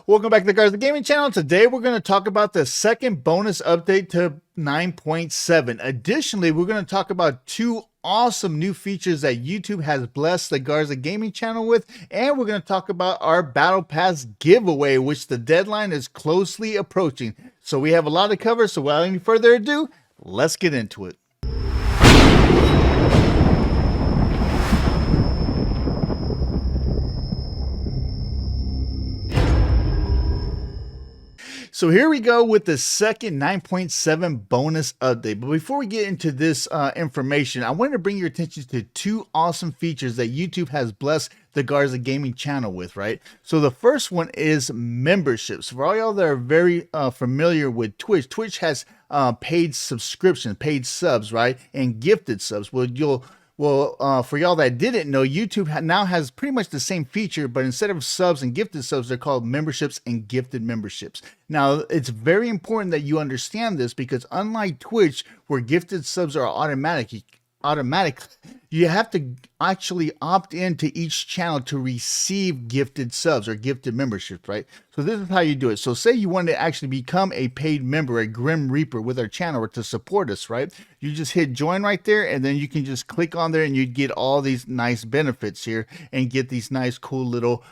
Welcome back to the Garza Gaming Channel. Today we're going to talk about the second bonus update to 9.7. Additionally, we're going to talk about two awesome new features that YouTube has blessed the Garza Gaming Channel with, and we're going to talk about our Battle Pass giveaway, which the deadline is closely approaching. So we have a lot to cover, so without any further ado, let's get into it. So here we go with the second 9.7 bonus update. But before we get into this information, I wanted to bring your attention to two awesome features that YouTube has blessed the Garza Gaming Channel with, right? So the first one is memberships. For all y'all that are very familiar with Twitch, Twitch has paid subscriptions, paid subs, right? And gifted subs. For y'all that didn't know, YouTube now has pretty much the same feature, but instead of subs and gifted subs, they're called memberships and gifted memberships. Now, it's very important that you understand this because unlike Twitch, where gifted subs are automatic, you have to actually opt into each channel to receive gifted subs or gifted memberships, right? So this is how you do it. So say you want to actually become a paid member, a Grim Reaper with our channel or to support us, right? You just hit join right there, and then you can just click on there and you get all these nice benefits here and get these nice cool little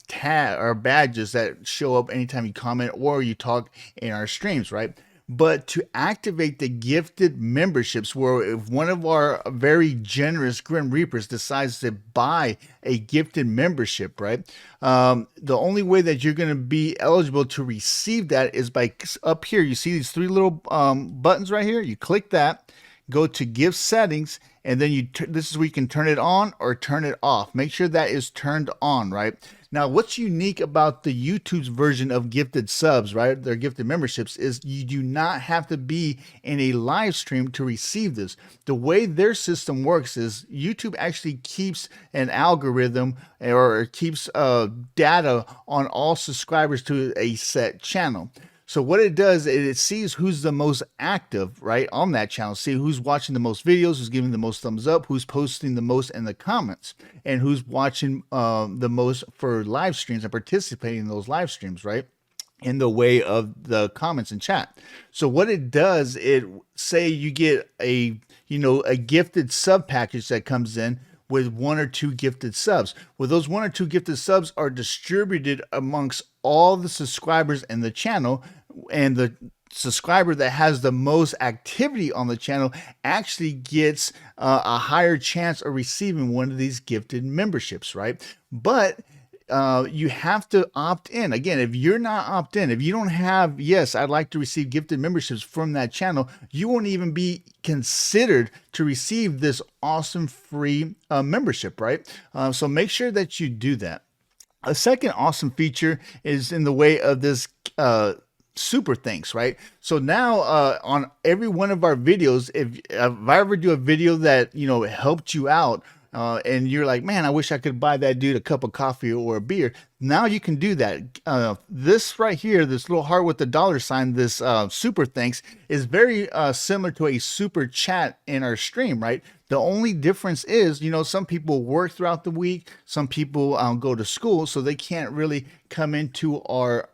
tag or badges that show up anytime you comment or you talk in our streams, right? But to activate the gifted memberships, where if one of our very generous Grim Reapers decides to buy a gifted membership, right? The only way that you're going to be eligible to receive that is by up here. You see these three little buttons right here. You click that, go to gift settings, and then this is where you can turn it on or turn it off. Make sure that is turned on, right? Now, what's unique about the YouTube's version of gifted subs, right? Their gifted memberships is you do not have to be in a live stream to receive this. The way their system works is YouTube actually keeps an algorithm or keeps data on all subscribers to a set channel. So what it does, it sees who's the most active, right, on that channel. See who's watching the most videos, who's giving the most thumbs up, who's posting the most in the comments, and who's watching the most for live streams and participating in those live streams, right, in the way of the comments and chat. So what it does, it say you get a gifted sub package that comes in with one or two gifted subs. Well, those one or two gifted subs are distributed amongst all the subscribers in the channel, and the subscriber that has the most activity on the channel actually gets a higher chance of receiving one of these gifted memberships, right? But you have to opt in. Again, if you're not opt in, if you don't have, yes, I'd like to receive gifted memberships from that channel, you won't even be considered to receive this awesome free membership, right? So make sure that you do that. A second awesome feature is in the way of this super thanks, right? So now on every one of our videos, if I ever do a video that helped you out, and you're like, man, I wish I could buy that dude a cup of coffee or a beer. Now you can do that. This right here, this little heart with the $sign, this super thanks is very similar to a super chat in our stream, right? The only difference is, some people work throughout the week. Some people go to school, so they can't really come into our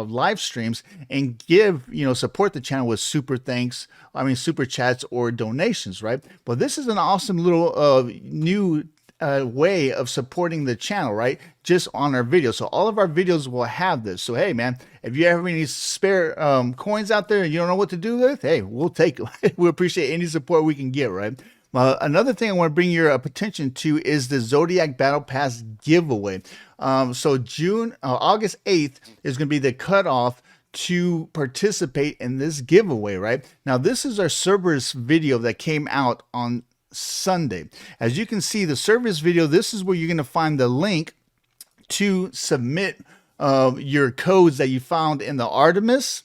live streams and give, support the channel with super chats or donations, right? But this is an awesome little new way of supporting the channel, right? Just on our videos. So all of our videos will have this. So hey, man, if you have any spare coins out there and you don't know what to do with, hey, we'll take it. We appreciate any support we can get, right? Another thing I want to bring your attention to is the Zodiac Battle Pass giveaway. So August 8th is going to be the cutoff to participate in this giveaway, right? Now, this is our service video that came out on Sunday. As you can see, the service video, this is where you're going to find the link to submit your codes that you found in the Artemis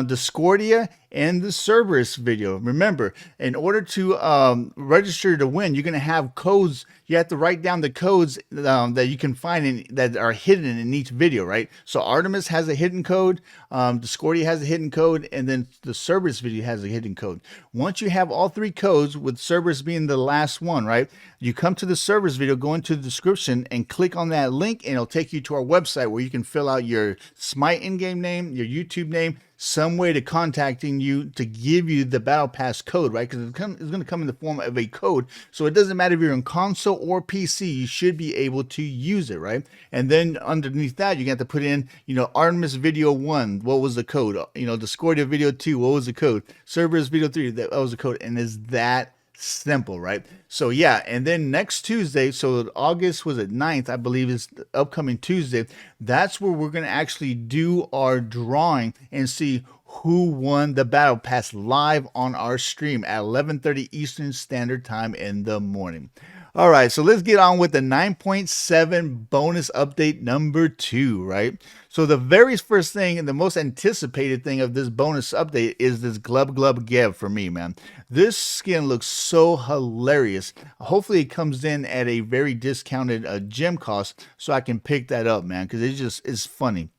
Discordia, and the Cerberus video. Remember, in order to register to win, you're going to have codes. You have to write down the codes that you can find that are hidden in each video, right? So Artemis has a hidden code, Discordia has a hidden code, and then the Cerberus video has a hidden code. Once you have all three codes, with Cerberus being the last one, right? You come to the Cerberus video, go into the description, and click on that link, and it'll take you to our website where you can fill out your Smite in-game name, your YouTube name, some way to contacting you to give you the battle pass code, right? Because it's going to come in the form of a code. So it doesn't matter if you're on console or PC, you should be able to use it, right? And then underneath that, you have to put in, Artemis video 1, what was the code? Discordia video 2, what was the code? Cerberus video 3, that was the code. And is that simple, right? So yeah, and then next Tuesday, so August was it 9th, I believe is the upcoming Tuesday. That's where we're going to actually do our drawing and see who won the battle pass live on our stream at 11:30 Eastern Standard Time in the morning. All right, so let's get on with the 9.7 bonus update number 2, right? So the very first thing and the most anticipated thing of this bonus update is this Glub Glub Geb for me, man. This skin looks so hilarious. Hopefully it comes in at a very discounted gem cost so I can pick that up, man, because it just is funny.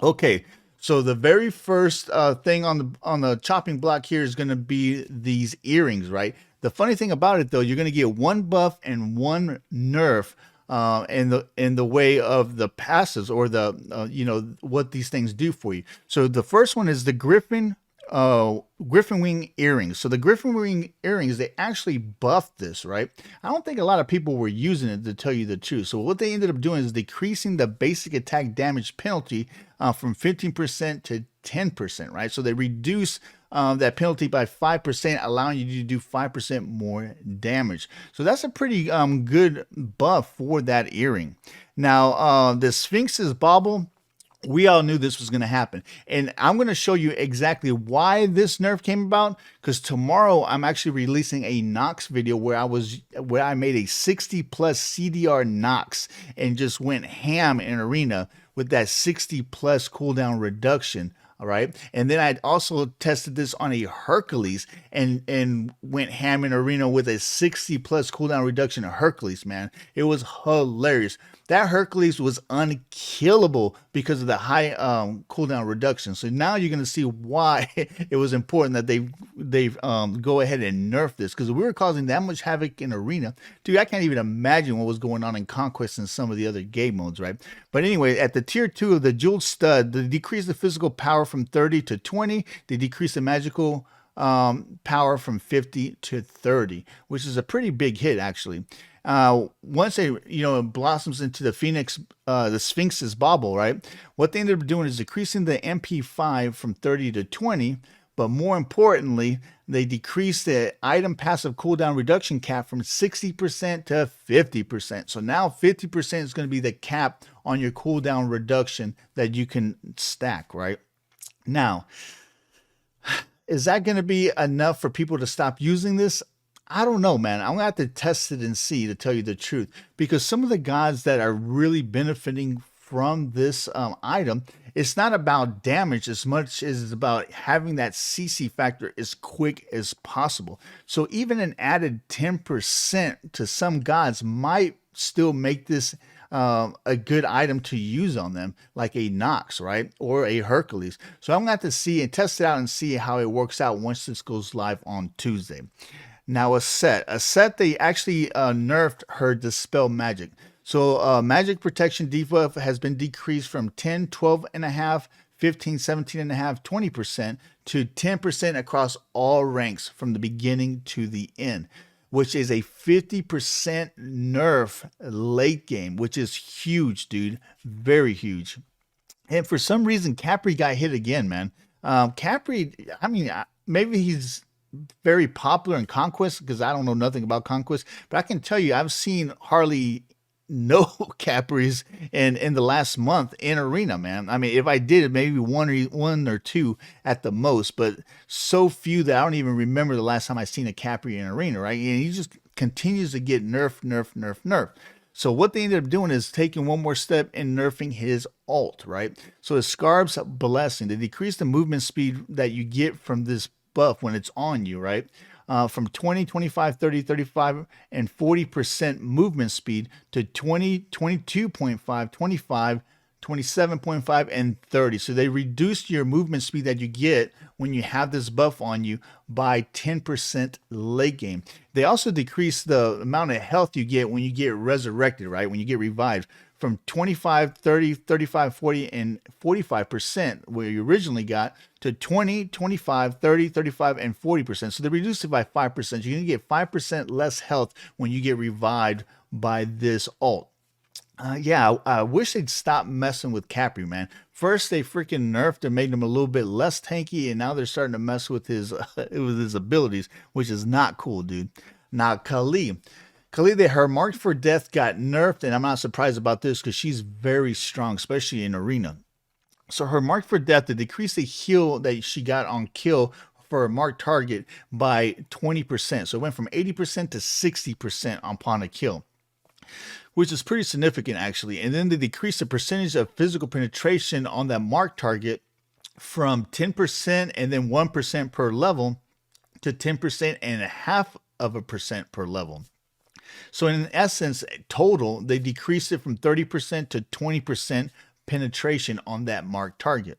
Okay, so the very first thing on the chopping block here is going to be these earrings, right? The funny thing about it, though, you're going to get one buff and one nerf in the way of the passes or the what these things do for you. So the first one is the Griffin wing earrings. So the Griffin wing earrings, they actually buffed this, right? I don't think a lot of people were using it, to tell you the truth. So what they ended up doing is decreasing the basic attack damage penalty from 15% to 10%, right? So they reduce that penalty by 5%, allowing you to do 5% more damage. So that's a pretty good buff for that earring. Now, the Sphinx's bauble, we all knew this was going to happen, and I'm going to show you exactly why this nerf came about, because tomorrow I'm actually releasing a Nox video where I made a 60 plus CDR Nox and just went ham in arena with that 60 plus cooldown reduction. All right. And then I also tested this on a Hercules and went ham in arena with a 60 plus cooldown reduction of Hercules, man. It was hilarious. That Hercules was unkillable because of the high cooldown reduction. So now you're going to see why it was important that they go ahead and nerf this, because we were causing that much havoc in arena. Dude, I can't even imagine what was going on in Conquest and some of the other game modes, right? But anyway, at the tier 2 of the Jeweled Stud, they decreased the physical power from 30 to 20. They decreased the magical power from 50 to 30, which is a pretty big hit, actually. Once it blossoms into the Sphinx's bauble, right? What they ended up doing is decreasing the MP5 from 30 to 20, but more importantly, they decreased the item passive cooldown reduction cap from 60% to 50%. So now 50% is going to be the cap on your cooldown reduction that you can stack, right? Now, is that going to be enough for people to stop using this? I don't know, man. I'm going to have to test it and see, to tell you the truth, because some of the gods that are really benefiting from this item, it's not about damage as much as it's about having that CC factor as quick as possible. So even an added 10% to some gods might still make this a good item to use on them, like a Nox, right? Or a Hercules. So I'm going to have to see and test it out and see how it works out once this goes live on Tuesday. Now, a set, they actually nerfed her Dispel Magic. So magic protection debuff has been decreased from 10, 12.5, 15, 17.5, 20% to 10% across all ranks from the beginning to the end, which is a 50% nerf late game, which is huge, dude. Very huge. And for some reason, Capri got hit again, man. Capri, I mean, maybe he's very popular in Conquest, because I don't know nothing about Conquest, but I can tell you I've seen hardly no Capris in the last month in arena, man. I mean, if I did, maybe one or two at the most, but so few that I don't even remember the last time I seen a Capri in arena, right? And he just continues to get nerf. So what they ended up doing is taking one more step and nerfing his ult, right? So his Scarab's Blessing, they decrease the movement speed that you get from this buff when it's on you, right? From 20, 25, 30, 35, and 40% movement speed to 20, 22.5, 25, 27.5, and 30. So they reduced your movement speed that you get when you have this buff on you by 10% late game. They also decrease the amount of health you get when you get resurrected, right? When you get revived from 25, 30, 35, 40, and 45% where you originally got to 20, 25, 30, 35, and 40%. So they reduced it by 5%. You're going to get 5% less health when you get revived by this ult. Yeah, I wish they'd stop messing with Capri, man. First, they freaking nerfed and made him a little bit less tanky, and now they're starting to mess with his with his abilities, which is not cool, dude. Now, Kali, her marked for death got nerfed, and I'm not surprised about this because she's very strong, especially in arena. So her marked for death, to decrease the heal that she got on kill for a marked target by 20%. So it went from 80% to 60% upon a kill, which is pretty significant actually. And then they decreased the percentage of physical penetration on that marked target from 10% and then 1% per level to 10% and a half of a percent per level. So in essence, total, they decreased it from 30% to 20% penetration on that marked target,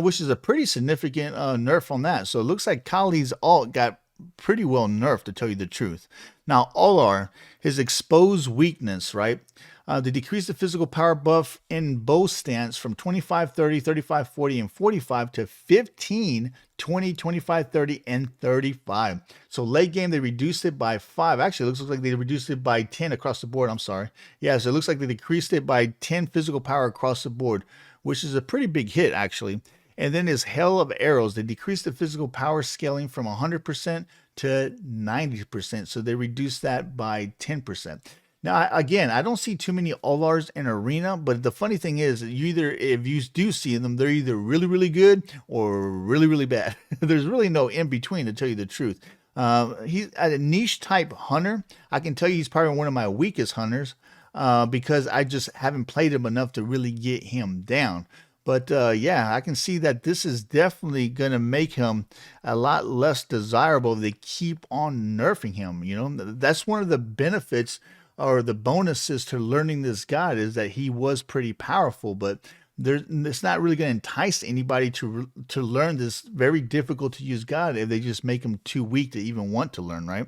which is a pretty significant nerf on that. So it looks like Kali's ult got pretty well nerfed, to tell you the truth. Now, Olar, his exposed weakness, right? They decreased the physical power buff in bow stance from 25, 30, 35, 40, and 45 to 15, 20, 25, 30, and 35. So late game, they reduced it by 5. Actually, it looks like they reduced it by 10 across the board. I'm sorry. Yeah, so it looks like they decreased it by 10 physical power across the board, which is a pretty big hit, actually. And then his Hail of Arrows, they decreased the physical power scaling from 100% to 90%. So they reduced that by 10%. Now, again, I don't see too many Olars in arena, but the funny thing is, if you do see them, they're either really, really good or really, really bad. There's really no in between, to tell you the truth. He's a niche type hunter. I can tell you he's probably one of my weakest hunters because I just haven't played him enough to really get him down. But yeah, I can see that this is definitely going to make him a lot less desirable if they keep on nerfing him. You know, that's one of the benefits or the bonuses to learning this god, is that he was pretty powerful, but it's not really going to entice anybody to learn this very difficult to use god if they just make him too weak to even want to learn, right?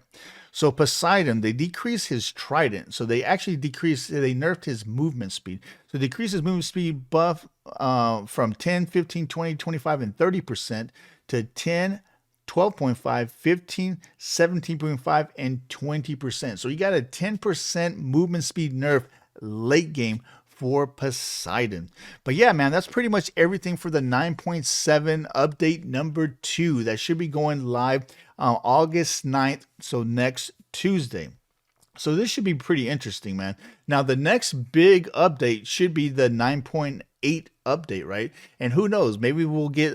So Poseidon, they decreased his trident. So they nerfed his movement speed. So decrease his movement speed buff from 10, 15, 20, 25, and 30% to 10, 12.5, 15, 17.5, and 20%. So you got a 10% movement speed nerf late game for Poseidon. But yeah, man, that's pretty much everything for the 9.7 update number 2. That should be going live August 9th, so next Tuesday. So this should be pretty interesting, man. Now, the next big update should be the 9.8 update, right? And who knows, maybe we'll get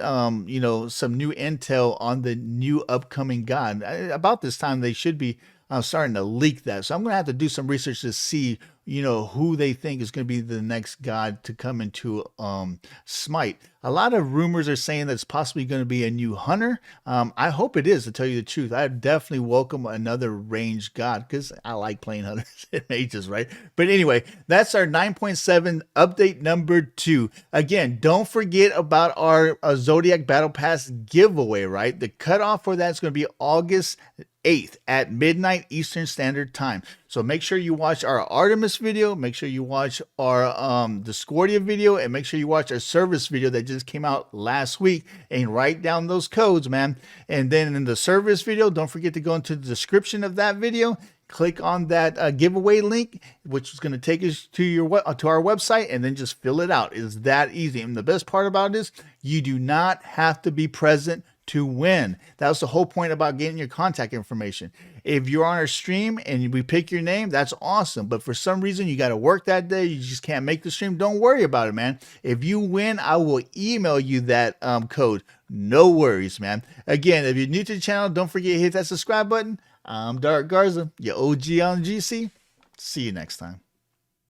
you know, some new intel on the new upcoming god. About this time, they should be starting to leak that. So I'm going to have to do some research to see, you know, who they think is going to be the next god to come into Smite. A lot of rumors are saying that it's possibly going to be a new hunter. I hope it is, to tell you the truth. I definitely welcome another ranged god because I like playing hunters and mages, right? But anyway, that's our 9.7 update number 2. Again, don't forget about our Zodiac Battle Pass giveaway, right? The cutoff for that is going to be August 8th at midnight Eastern Standard Time. So make sure you watch our Artemis video, make sure you watch our Discordia video, and make sure you watch our service video that just came out last week, and write down those codes, man. And then in the service video, don't forget to go into the description of that video, click on that giveaway link, which is going to take us to our website, and then just fill it out. It's that easy. And the best part about it is you do not have to be present to win. That was the whole point about getting your contact information. If you're on our stream and we pick your name, that's awesome. But for some reason you got to work that day, you just can't make the stream, don't worry about it, man. If you win, I will email you that code. No worries, man. Again, if you're new to the channel, don't forget to hit that subscribe button. I'm Dark Garza, your OG on GC. See you next time.